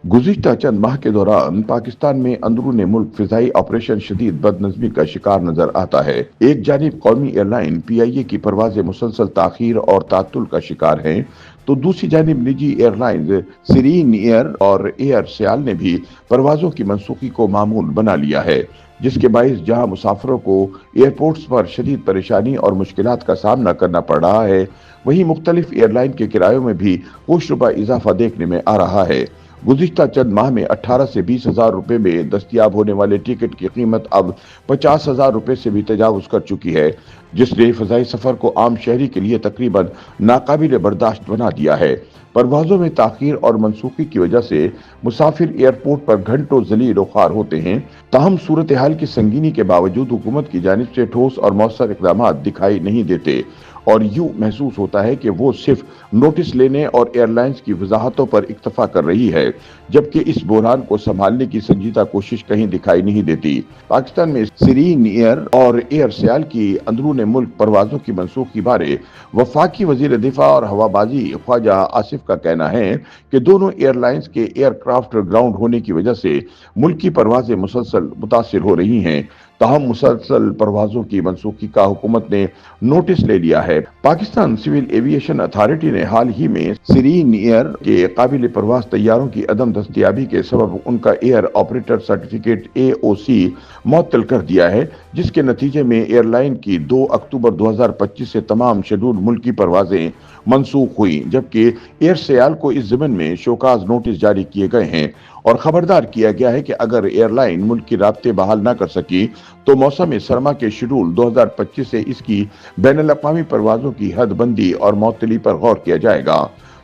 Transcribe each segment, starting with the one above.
गुज़िश्ता चंद माह के दौरान पाकिस्तान में अंदरूनी मुल्क फ़िज़ाई ऑपरेशन शदीद बदनज़मी का शिकार नजर आता है। एक जानिब कौमी एयरलाइन PIA की परवाज़ें मुसलसल ताख़ीर और ताअत्तुल का शिकार हैं, तो दूसरी जानिब निजी एयरलाइंस सिरीन एयर और एयर सियाल ने भी परवाज़ों की मनसूखी को मामूल बना लिया है, जिसके बाइस जहां मुसाफिरों को एयरपोर्ट्स पर शदीद परेशानी और मुश्किलात का सामना करना पड़ रहा है, वहीं मुख्तलिफ एयरलाइन के किरायों में भी होशरुबा इजाफा देखने में आ रहा है। गुज़िश्ता चंद माह में 18 से 20 हजार रुपए में दस्तयाब होने वाले टिकट की कीमत अब 50,000 रुपए से भी तजावुज कर चुकी है, जिसने फ़ज़ाई सफ़र को आम शहरी के लिए तकरीबन नाकाबिल बर्दाश्त बना दिया है। परवाज़ों में ताख़ीर और मनसूखी की वजह से मुसाफिर एयरपोर्ट पर घंटों ज़लील व ख्वार होते हैं। ताहम सूरत हाल की संगीनी के बावजूद हुकूमत की जानिब से ठोस और मौसर इक़दामात दिखाई नहीं देते और यूं महसूस होता है कि वो सिर्फ नोटिस लेने और एयरलाइंस की वजाहतों पर इक्तफा कर रही है, जबकि इस बहरान को संभालने की संजीदा कोशिश कहीं दिखाई नहीं देती। पाकिस्तान में सिरीन एयर और एयर सियाल की अंदरून मुल्क परवाजों की मनसूखी बारे वफाकी वजीर दिफा और हवाबाजी ख्वाजा आसिफ का कहना है कि दोनों एयरलाइंस के एयरक्राफ्ट ग्राउंड होने की वजह से मुल्की परवाजें मुसलसल मुतासिर हो रही हैं। ताहम मुसलसल परवाजों की मनसूखी का हुकूमत ने नोटिस ले लिया है। पाकिस्तान सिविल एविएशन अथॉरिटी ने हाल ही में सिरीन एयर के काबिल परवाज तैयारों की अदम दस्तयाबी के सबब उनका एयर ऑपरेटर सर्टिफिकेट AOC मुअत्तल कर दिया है, जिसके नतीजे में एयरलाइन की 2 अक्टूबर 2025 से तमाम शेड्यूल मुल्की परवाजें मनसूख हुई, जबकि एयर सियाल को इस ज़िम्न में शोकाज नोटिस जारी किए गए हैं और खबरदार किया गया है कि अगर एयरलाइन मुल्क की राब्ते बहाल न कर सकी तो मौसम सरमा के शेड्यूल 2025 से इसकी बैनुल-अक़वामी परवाजों की हदबंदी और मुअत्तली पर गौर किया जाएगा।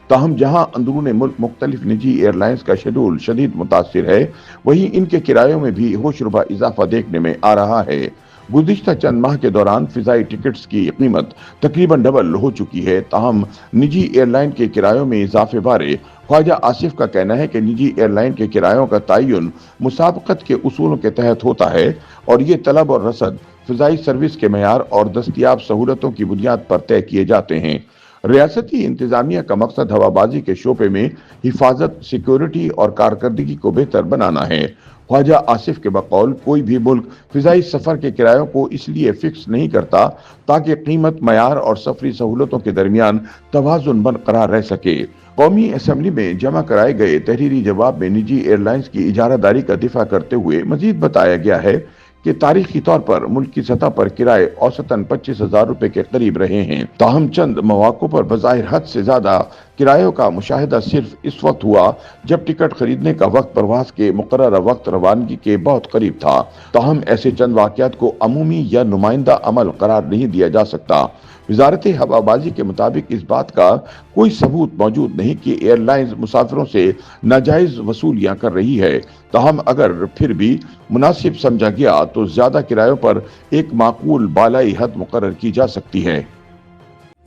ताहम जहां अंदरून मुल्क मुख्तलिफ निजी एयरलाइंस का शेड्यूल शदीद मुतासिर है, वहीं इनके किरायों में भी होशरुबा इजाफा देखने में आ रहा है। गुज़िश्ता चंद माह के दौरान फ़िज़ाई टिकट्स की कीमत तकरीबन डबल हो चुकी है। ताहम निजी एयरलाइन के किरायों में इजाफे बारे ख्वाजा आसिफ का कहना है कि निजी एयरलाइन के किरायों का तयन मुसाबकत के उसूलों के तहत होता है और ये तलब और रसद फ़िज़ाई सर्विस के मयार और दस्तयाब सहूलतों की बुनियाद पर तय किए जाते हैं। रियासती इंतजामिया का मकसद हवाबाजी के शोबे में हिफाजत, सिक्योरिटी और कारकर्दगी को बेहतर बनाना है। ख्वाजा आसिफ के बकौल कोई भी मुल्क फ़िज़ाई सफ़र के किरायों को इसलिए फिक्स नहीं करता ताकि कीमत, मयार और सफरी सहूलतों के दरमियान तवाज़ुन बरकरार रह सके। कौमी असम्बली में जमा कराए गए तहरीरी जवाब में निजी एयरलाइंस की इजारादारी का दिफा करते हुए मजीद बताया गया है कि तारीखी तौर पर मुल्क की सतह पर किराए औसतन 25,000 रुपए के करीब रहे हैं। ताहम चंद मौक़ों पर बज़ाहिर हद से ज्यादा किरायों का मुशाहिदा सिर्फ इस वक्त हुआ जब टिकट खरीदने का वक्त परवाज के मुकर्रर वक्त रवानगी के बहुत करीब था। ताहम ऐसे चंद वाक़यात को अमूमी या नुमाइंदा अमल करार नहीं दिया जा सकता। वजारत हवाबाजी के मुताबिक इस बात का कोई सबूत मौजूद नहीं कि एयरलाइंस मुसाफिरों से नाजायज वसूलियां कर रही है। ताहम अगर फिर भी मुनासिब समझा गया तो ज्यादा किरायों पर एक माकूल बालाई हद मुकर्रर की जा सकती है।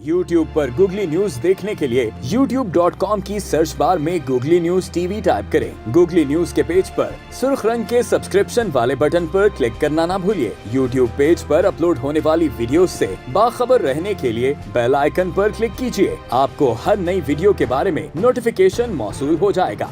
YouTube पर गूगली न्यूज देखने के लिए youtube.com की सर्च बार में गूगली न्यूज TV टाइप करें। गूगली न्यूज के पेज पर सुर्ख रंग के सब्सक्रिप्शन वाले बटन पर क्लिक करना ना भूलिए। YouTube पेज पर अपलोड होने वाली वीडियोस से बाखबर रहने के लिए बेल आइकन पर क्लिक कीजिए। आपको हर नई वीडियो के बारे में नोटिफिकेशन मौसूल हो जाएगा।